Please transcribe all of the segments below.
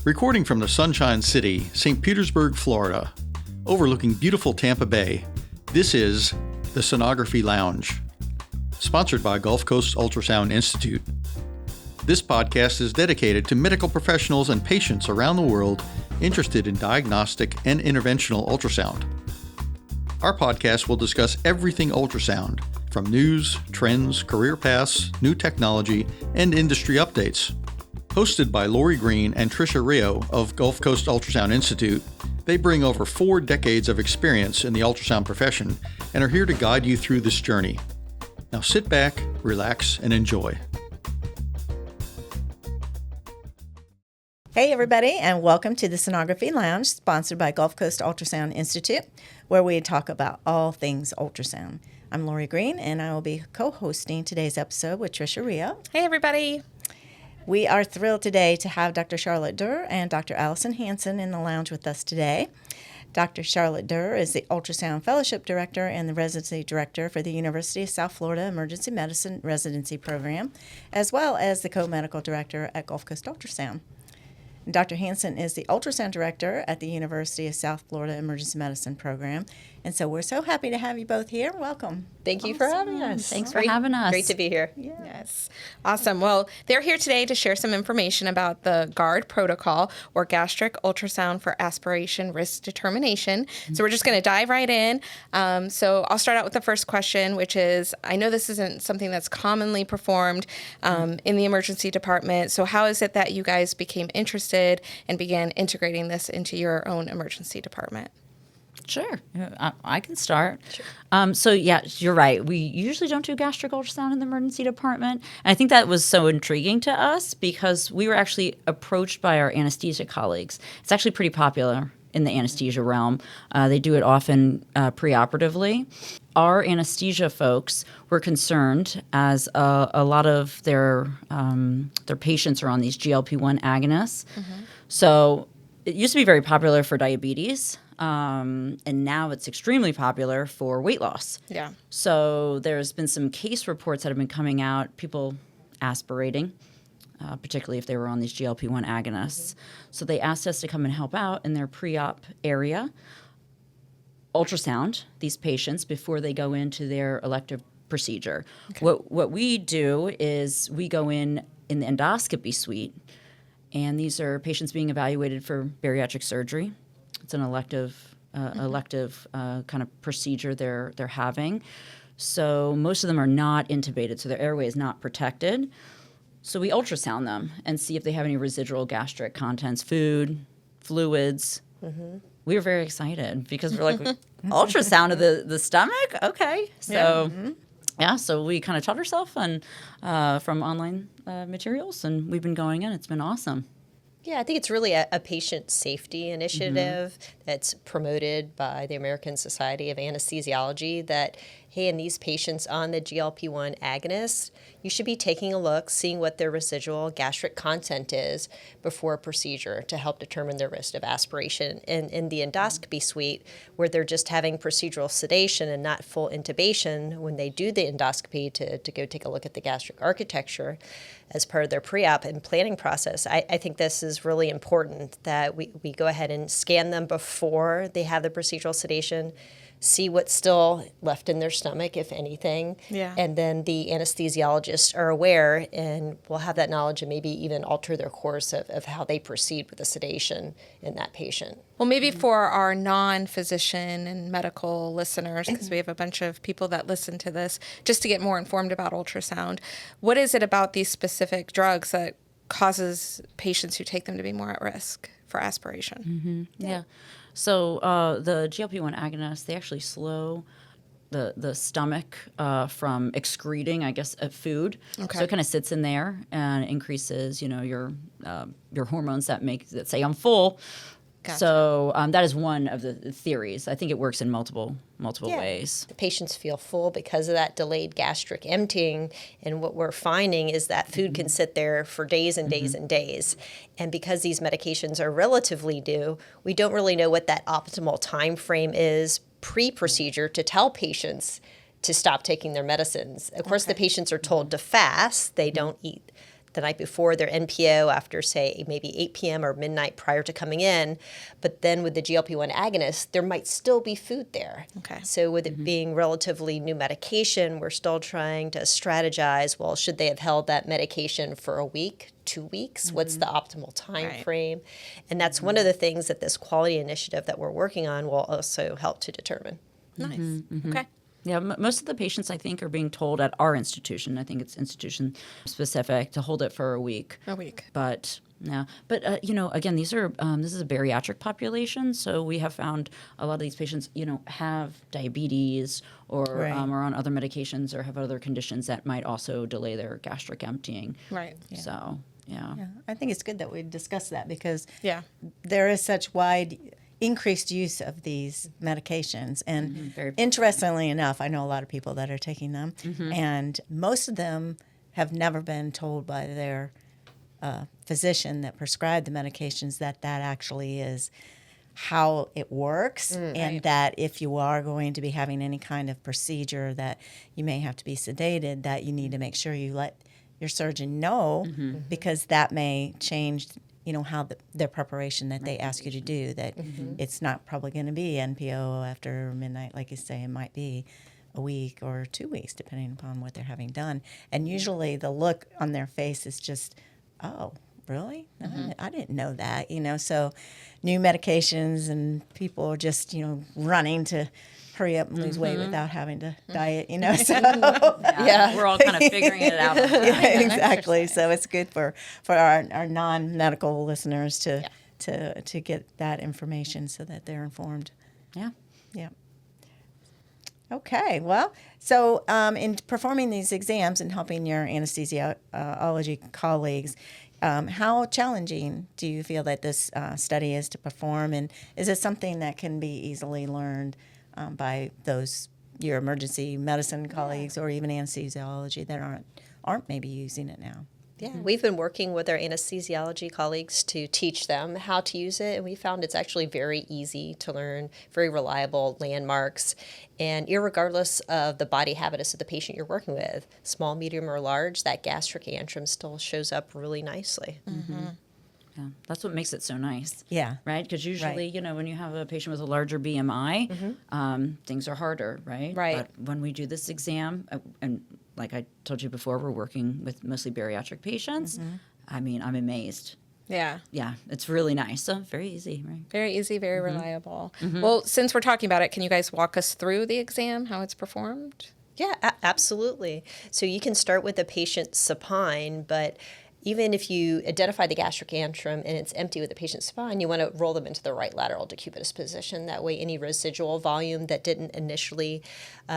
Recording from the Sunshine City, St. Petersburg, Florida, overlooking beautiful Tampa Bay, this is the Sonography Lounge, sponsored by Gulfcoast Ultrasound Institute. This podcast is dedicated to medical professionals and patients around the world interested in diagnostic and interventional ultrasound. Our podcast will discuss everything ultrasound, from news, trends, career paths, new technology, and industry updates. Hosted by Lori and Trisha of Gulfcoast Ultrasound Institute, they bring over 4 decades of experience in the ultrasound profession and are here to guide you through this journey. Now sit back, relax, and enjoy. Hey everybody, and welcome to the Sonography Lounge, sponsored by Gulfcoast Ultrasound Institute, where we talk about all things ultrasound. I'm Lori Green, and I will be co-hosting today's episode with Trisha Rio. Hey everybody. We are thrilled today to have Dr. Charlotte Derr and Dr. Allyson Hansen in the lounge with us today. Dr. Charlotte Derr is the Ultrasound Fellowship Director and the Residency Director for the University of South Florida Emergency Medicine Residency Program, as well as the Co-Medical Director at Gulfcoast Ultrasound. Dr. Hansen is the Ultrasound Director at the University of South Florida Emergency Medicine Program. And so we're so happy to have you both here. Welcome. Thank you for having us. Thanks for having us. Great to be here. Yes. Awesome. Well, they're here today to share some information about the GUARD protocol, or Gastric Ultrasound for Aspiration Risk Determination. So we're just going to dive right in. So I'll start out with the first question, which is, I know this isn't something that's commonly performed in the emergency department. So how is it that you guys became interested and began integrating this into your own emergency department? Sure. I can start. Sure. So, you're right. We usually don't do gastric ultrasound in the emergency department. And I think that was so intriguing to us because we were actually approached by our anesthesia colleagues. It's actually pretty popular in the anesthesia realm. They do it often preoperatively. Our anesthesia folks were concerned as a lot of their patients are on these GLP-1 agonists. Mm-hmm. So it used to be very popular for diabetes. And now it's extremely popular for weight loss. Yeah. So there's been some case reports that have been coming out, people aspirating, particularly if they were on these GLP-1 agonists. So they asked us to come and help out in their pre-op area, ultrasound these patients before they go into their elective procedure. Okay. What we do is we go in the endoscopy suite, and these are patients being evaluated for bariatric surgery. It's an elective kind of procedure they're having. So most of them are not intubated, so their airway is not protected. So we ultrasound them and see if they have any residual gastric contents, food, fluids. Mm-hmm. We were very excited because we're like, ultrasound of the stomach? Okay. So so we kind of taught ourselves from online materials, and we've been going in. It's been awesome. Yeah, I think it's really a patient safety initiative that's promoted by the American Society of Anesthesiology that, hey, in these patients on the GLP-1 agonists, you should be taking a look, seeing what their residual gastric content is before a procedure to help determine their risk of aspiration. And in the endoscopy suite, where they're just having procedural sedation and not full intubation, when they do the endoscopy to go take a look at the gastric architecture as part of their pre-op and planning process, I think this is really important that we go ahead and scan them before they have the procedural sedation, see what's still left in their stomach, if anything. Yeah. And then the anesthesiologists are aware and will have that knowledge and maybe even alter their course of how they proceed with the sedation in that patient. Well, maybe for our non-physician and medical listeners, because we have a bunch of people that listen to this, just to get more informed about ultrasound, what is it about these specific drugs that causes patients who take them to be more at risk for aspiration? Mm-hmm. Yeah. So the GLP-1 agonists, they actually slow the stomach from excreting, I guess, food. Okay. So it kind of sits in there and increases, your hormones that say I'm full. Gotcha. So that is one of the theories. I think it works in multiple ways. The patients feel full because of that delayed gastric emptying, and what we're finding is that food can sit there for days and days and days. And because these medications are relatively new, we don't really know what that optimal time frame is pre-procedure to tell patients to stop taking their medicines. Of course, the patients are told to fast. They don't eat the night before their NPO after, say, maybe 8 p.m. or midnight prior to coming in. But then with the GLP-1 agonist, there might still be food there. Okay. So with it being relatively new medication, we're still trying to strategize, well, should they have held that medication for a week, 2 weeks? What's the optimal time frame? And that's one of the things that this quality initiative that we're working on will also help to determine. Nice. Okay. Yeah, most of the patients, I think, are being told at our institution, I think it's institution specific, to hold it for a week. A week. But yeah, but again, these are this is a bariatric population, so we have found a lot of these patients, have diabetes or are on other medications or have other conditions that might also delay their gastric emptying. Right. Yeah. So yeah. I think it's good that we discuss that because Yeah. there is such wide increased use of these medications. And interestingly enough, I know a lot of people that are taking them, and most of them have never been told by their physician that prescribed the medications that actually is how it works, and that if you are going to be having any kind of procedure that you may have to be sedated, that you need to make sure you let your surgeon know, because that may change how their preparation that they ask you to do, that it's not probably going to be NPO after midnight, like you say. It might be a week or 2 weeks, depending upon what they're having done. And usually the look on their face is just, oh, really? I didn't know that, So new medications and people are just, running to hurry up and lose weight without having to diet, So We're all kind of figuring it out. yeah, exactly. So it's good for our non-medical listeners to get that information so that they're informed. Yeah. Yeah. Okay. Well, so in performing these exams and helping your anesthesiology colleagues, how challenging do you feel that this study is to perform, and is it something that can be easily learned by your emergency medicine colleagues or even anesthesiology that aren't maybe using it now? Yeah, we've been working with our anesthesiology colleagues to teach them how to use it, and we found it's actually very easy to learn, very reliable landmarks, and irregardless of the body habitus of the patient you're working with, small, medium, or large, that gastric antrum still shows up really nicely. Yeah, that's what makes it so nice. Yeah. Right? Because usually, when you have a patient with a larger BMI, things are harder, right? Right. But when we do this exam, and like I told you before, we're working with mostly bariatric patients. I mean, I'm amazed. Yeah. Yeah, it's really nice. So very easy, right? Very easy, very reliable. Well, since we're talking about it, can you guys walk us through the exam, how it's performed? Yeah, absolutely. So you can start with the patient supine, but even if you identify the gastric antrum and it's empty with the patient's spine, you want to roll them into the right lateral decubitus position. That way, any residual volume that didn't initially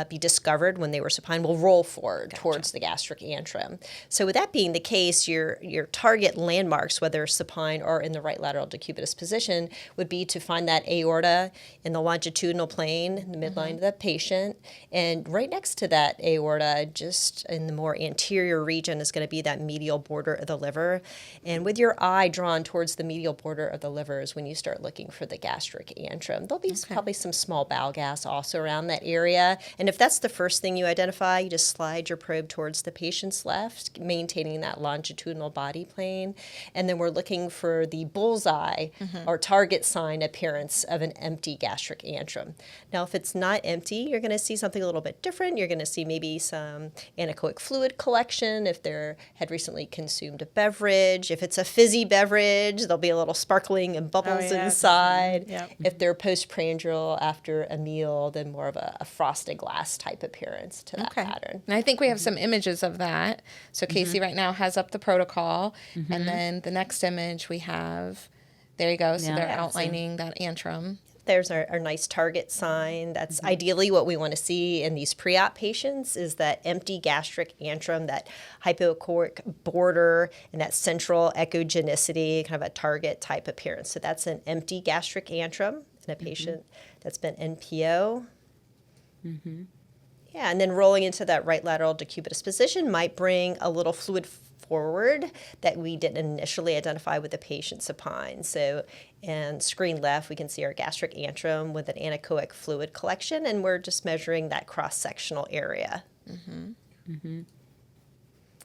be discovered when they were supine will roll forward towards the gastric antrum. So with that being the case, your target landmarks, whether supine or in the right lateral decubitus position, would be to find that aorta in the longitudinal plane, in the midline of the patient. And right next to that aorta, just in the more anterior region, is going to be that medial border of the liver. And with your eye drawn towards the medial border of the liver is when you start looking for the gastric antrum. There'll be probably some small bowel gas also around that area. And if that's the first thing you identify, you just slide your probe towards the patient's left, maintaining that longitudinal body plane. And then we're looking for the bullseye or target sign appearance of an empty gastric antrum. Now, if it's not empty, you're going to see something a little bit different. You're going to see maybe some anechoic fluid collection if they had recently consumed a beverage. If it's a fizzy beverage, there'll be a little sparkling and bubbles inside. Yep. If they're postprandial after a meal, then more of a frosted glass type appearance to that pattern. And I think we have some images of that. So Casey right now has up the protocol. And then the next image we have, there you go. So they're outlining that antrum. There's our nice target sign. That's ideally what we want to see in these pre-op patients is that empty gastric antrum, that hypoechoic border, and that central echogenicity, kind of a target type appearance. So that's an empty gastric antrum in a patient that's been NPO. Yeah, and then rolling into that right lateral decubitus position might bring a little fluid forward that we didn't initially identify with the patient supine. So in screen left, we can see our gastric antrum with an anechoic fluid collection, and we're just measuring that cross-sectional area.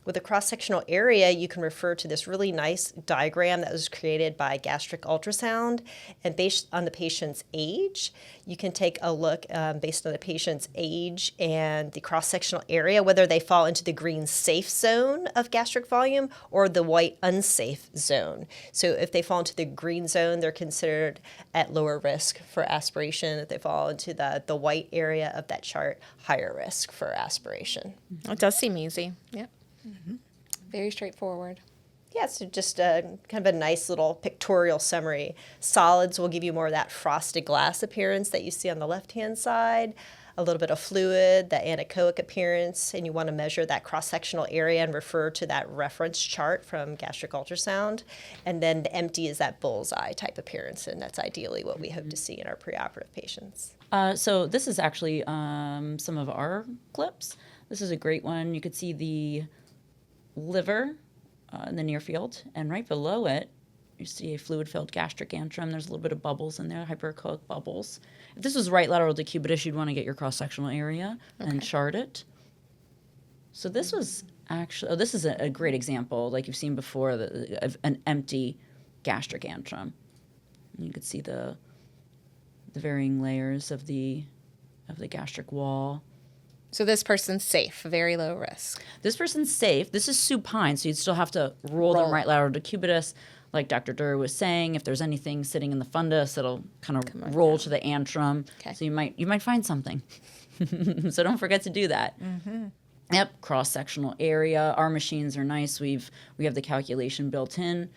With a cross-sectional area, you can refer to this really nice diagram that was created by Gastric Ultrasound. And based on the patient's age, you can take a look based on the patient's age and the cross-sectional area, whether they fall into the green safe zone of gastric volume or the white unsafe zone. So if they fall into the green zone, they're considered at lower risk for aspiration. If they fall into the white area of that chart, higher risk for aspiration. It does seem easy. Yep. Very straightforward. Yeah, so just kind of a nice little pictorial summary. Solids will give you more of that frosted glass appearance that you see on the left-hand side, a little bit of fluid, that anechoic appearance, and you want to measure that cross-sectional area and refer to that reference chart from gastric ultrasound. And then the empty is that bullseye type appearance, and that's ideally what we hope to see in our preoperative patients. So this is actually some of our clips. This is a great one. You could see the liver in the near field, and right below it, you see a fluid-filled gastric antrum. There's a little bit of bubbles in there, hyperechoic bubbles. If this was right lateral decubitus, you'd want to get your cross-sectional area and chart it. So this was actually, this is a great example, like you've seen before, of an empty gastric antrum. And you could see the varying layers of the gastric wall. So this person's safe, very low risk. This person's safe. This is supine, so you'd still have to roll them right lateral decubitus. Like Dr. Derr was saying, if there's anything sitting in the fundus, it'll kind of roll to the antrum. Okay. So you might find something. So don't forget to do that. Mm-hmm. Yep, cross-sectional area. Our machines are nice. We have the calculation built in,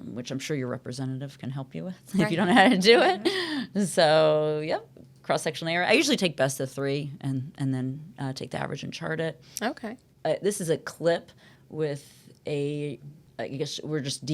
which I'm sure your representative can help you with if you don't know how to do it. So, yep. Cross-sectional area. I usually take best of 3 and then take the average and chart it. Okay. This is a clip with I guess we're just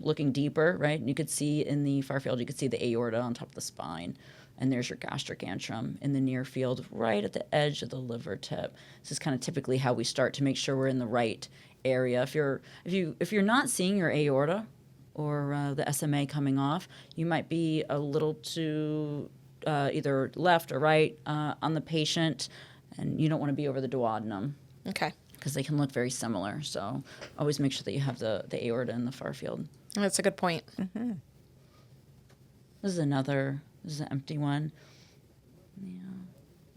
looking deeper, right? And you could see in the far field, you could see the aorta on top of the spine. And there's your gastric antrum in the near field, right at the edge of the liver tip. This is kind of typically how we start to make sure we're in the right area. If you're not seeing your aorta or the SMA coming off, you might be a little too either left or right on the patient, and you don't want to be over the duodenum. Okay. Because they can look very similar. So always make sure that you have the aorta in the far field. That's a good point. Mm-hmm. This is an empty one. Yeah.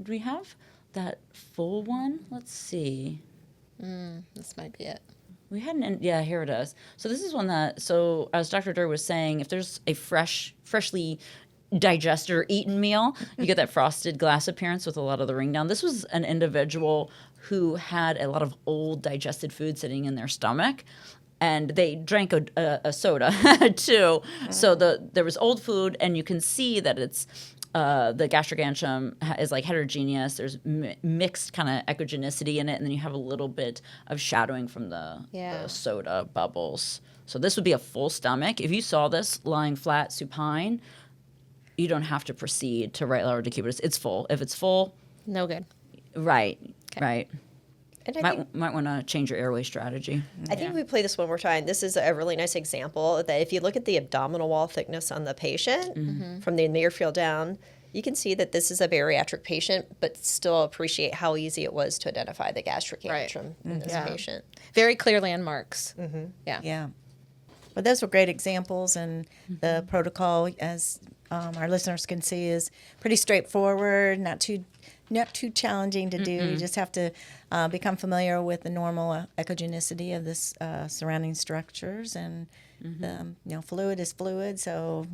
Do we have that full one? Let's see. This might be it. We had here it is. So this is one so as Dr. Derr was saying, if there's a freshly digested or eaten meal, you get that frosted glass appearance with a lot of the ring down. This was an individual who had a lot of old digested food sitting in their stomach, and they drank a soda too. So there was old food, and you can see that it's the gastric antrum is like heterogeneous. There's mixed kind of echogenicity in it, and then you have a little bit of shadowing from the soda bubbles. So this would be a full stomach. If you saw this lying flat supine, you don't have to proceed to right lateral decubitus. It's full. If it's full, no good. Right. Okay. Right. And might want to change your airway strategy. I think we play this one more time. This is a really nice example that if you look at the abdominal wall thickness on the patient from the near field down, you can see that this is a bariatric patient, but still appreciate how easy it was to identify the gastric antrum in this patient. Very clear landmarks. Mm-hmm. Yeah. Yeah. But those were great examples, and the protocol, as our listeners can see, is pretty straightforward, not too challenging to do. You just have to become familiar with the normal echogenicity of this surrounding structures, and the fluid is fluid, so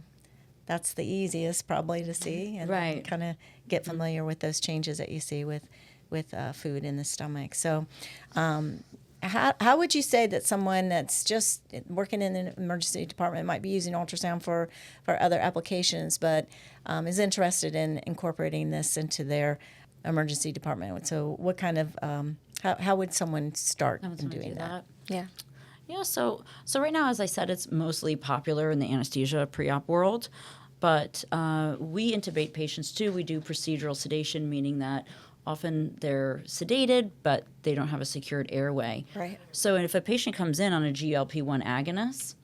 that's the easiest probably to see, and kind of get familiar with those changes that you see with food in the stomach. So. How would you say that someone that's just working in an emergency department might be using ultrasound for other applications, but is interested in incorporating this into their emergency department? So what kind of, how would someone start in doing that? Yeah. Yeah, so right now, as I said, it's mostly popular in the anesthesia pre-op world, but we intubate patients too. We do procedural sedation, meaning that often they're sedated, but they don't have a secured airway. Right. So if a patient comes in on a GLP-1 agonist,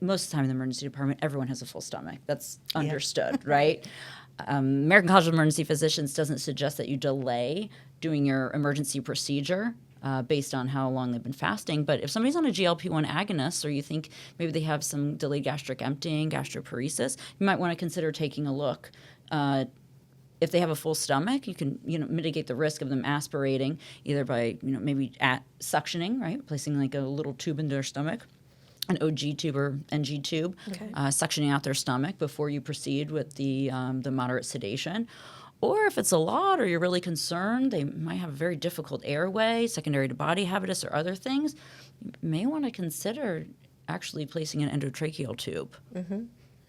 most of the time in the emergency department, everyone has a full stomach. That's understood, right? American College of Emergency Physicians doesn't suggest that you delay doing your emergency procedure based on how long they've been fasting. But if somebody's on a GLP-1 agonist, or you think maybe they have some delayed gastric emptying, gastroparesis, you might want to consider taking a look. If they have a full stomach, you can mitigate the risk of them aspirating either by maybe suctioning, right, placing like a little tube into their stomach, an OG tube or NG tube, suctioning out their stomach before you proceed with the moderate sedation. Or if it's a lot, or you're really concerned, they might have a very difficult airway, secondary to body habitus, or other things. You may want to consider actually placing an endotracheal tube. Mm-hmm.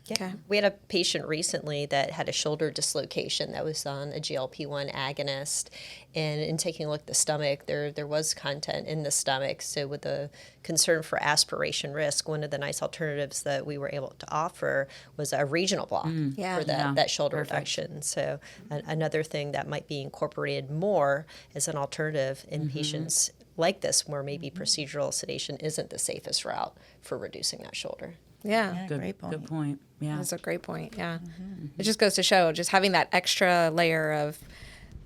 Yeah. Okay. We had a patient recently that had a shoulder dislocation that was on a GLP-1 agonist. And in taking a look at the stomach, there was content in the stomach. So with the concern for aspiration risk, one of the nice alternatives that we were able to offer was a regional block for that shoulder reduction. So another thing that might be incorporated more as an alternative in patients like this, where maybe procedural sedation isn't the safest route for reducing that shoulder. Yeah. Great point. Good point. Yeah. That's a great point. Yeah. It just goes to show just having that extra layer of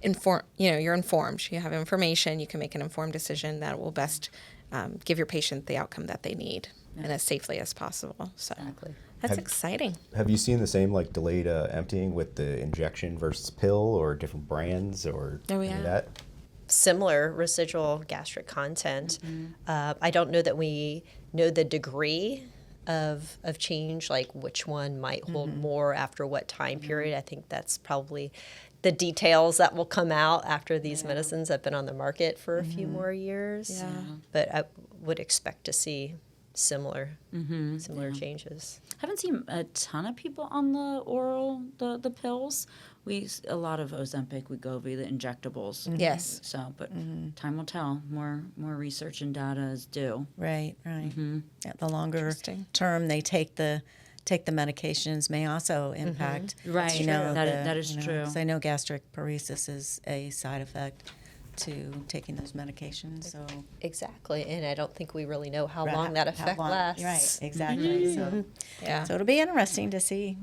you're informed. You have information. You can make an informed decision that will best give your patient the outcome that they need and as safely as possible. So that's exciting. Have you seen the same like delayed emptying with the injection versus pill, or different brands, or any of that? Similar residual gastric content. I don't know that we know the degree of change, like which one might hold more after what time period. I think that's probably the details that will come out after these medicines have been on the market for a few more years. Yeah. But I would expect to see similar changes. I haven't seen a ton of people on the oral, the pills. A lot of Ozempic, Wegovy, the injectables. Yes. So, but time will tell. More research and data is due. Right. Yeah, the longer term they take the medications may also impact. Right. That is true. Because I know gastric paresis is a side effect to taking those medications. So Exactly, and I don't think we really know how long that effect lasts. Right, exactly. So so it'll be interesting to see,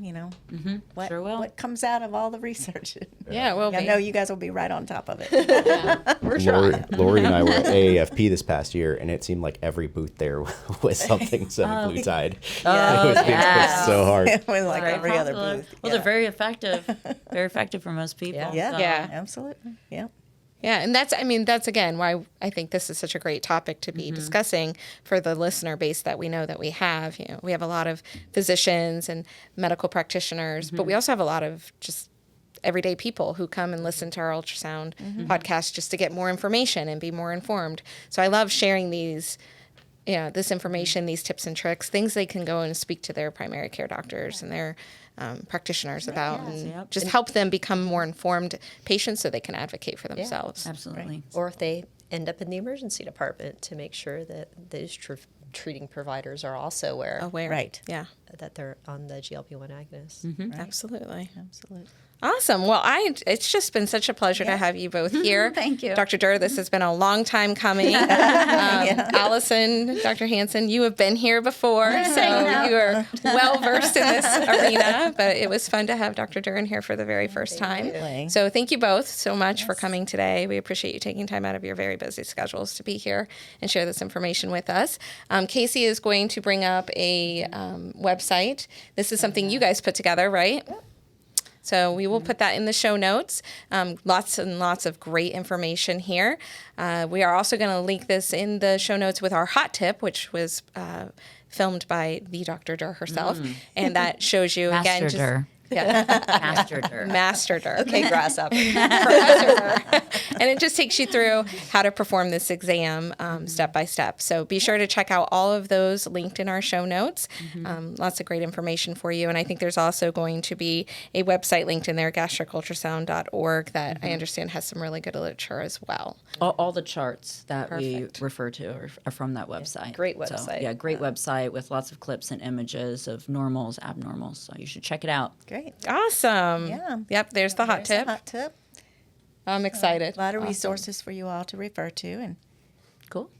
what comes out of all the research. Yeah, well, I know you guys will be right on top of it. We're trying. Lori and I were at AAFP this past year, and it seemed like every booth there was something semaglutide. It was being pushed so hard. It was like Very every other popular. booth. Well, they're very effective. Very effective for most people. Yeah, So. Yeah. absolutely. Yeah. Yeah, and that's again why I think this is such a great topic to be discussing for the listener base that we know that we have. We have a lot of physicians and medical practitioners, but we also have a lot of just everyday people who come and listen to our ultrasound podcast just to get more information and be more informed. So I love sharing these this information, these tips and tricks, things they can go and speak to their primary care doctors and their practitioners about, and just help them become more informed patients so they can advocate for themselves. Absolutely. Or if they end up in the emergency department, to make sure that those treating providers are also aware Right. Yeah. that they're on the GLP-1 agonist. Absolutely. Absolutely. Awesome. Well, it's just been such a pleasure to have you both here. Thank you. Dr. Derr, this has been a long time coming. Allyson, Dr. Hansen, you have been here before, so you are well versed in this arena, but it was fun to have Dr. Derr in here for the very first time. you. So thank you both so much for coming today. We appreciate you taking time out of your very busy schedules to be here and share this information with us. Casey is going to bring up a website. This is something you guys put together, right? Yep. So we will put that in the show notes. Lots and lots of great information here. We are also going to link this in the show notes with our hot tip, which was filmed by the Dr. Derr herself. And that shows you, again, Master Derr. Master Derr. Master Derr. Okay, grasshopper. Professor Derr. And it just takes you through how to perform this exam step by step. So be sure to check out all of those linked in our show notes. Lots of great information for you. And I think there's also going to be a website linked in there, gastricultrasound.org, that I understand has some really good literature as well. All the charts that we refer to are from that website. Great website. So, great website with lots of clips and images of normals, abnormals. So you should check it out. Great. Awesome. Yeah. Yep, there's the hot tip. Hot tip. I'm excited. A lot of resources for you all to refer to. And Cool.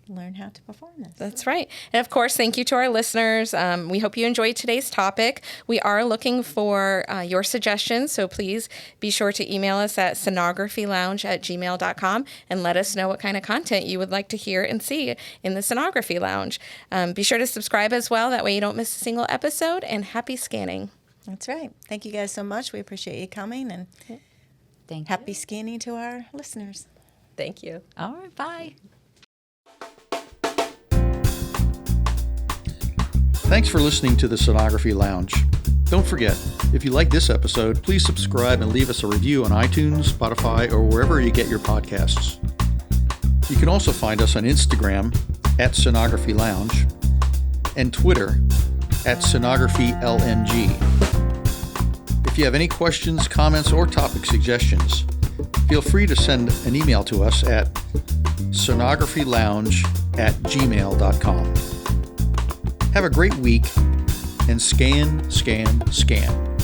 learn how to perform this. That's right. And of course, thank you to our listeners. We hope you enjoyed today's topic. We are looking for your suggestions, so please be sure to email us at sonographylounge@gmail.com and let us know what kind of content you would like to hear and see in the Sonography Lounge. Be sure to subscribe as well. That way you don't miss a single episode, and happy scanning. That's right. Thank you guys so much. We appreciate you coming, and happy scanning to our listeners. Thank you. All right, bye. Thanks for listening to the Sonography Lounge. Don't forget, if you like this episode, please subscribe and leave us a review on iTunes, Spotify, or wherever you get your podcasts. You can also find us on Instagram at Sonography Lounge and Twitter at SonographyLNG. If you have any questions, comments, or topic suggestions, feel free to send an email to us at sonographylounge@gmail.com. Have a great week, and scan, scan, scan.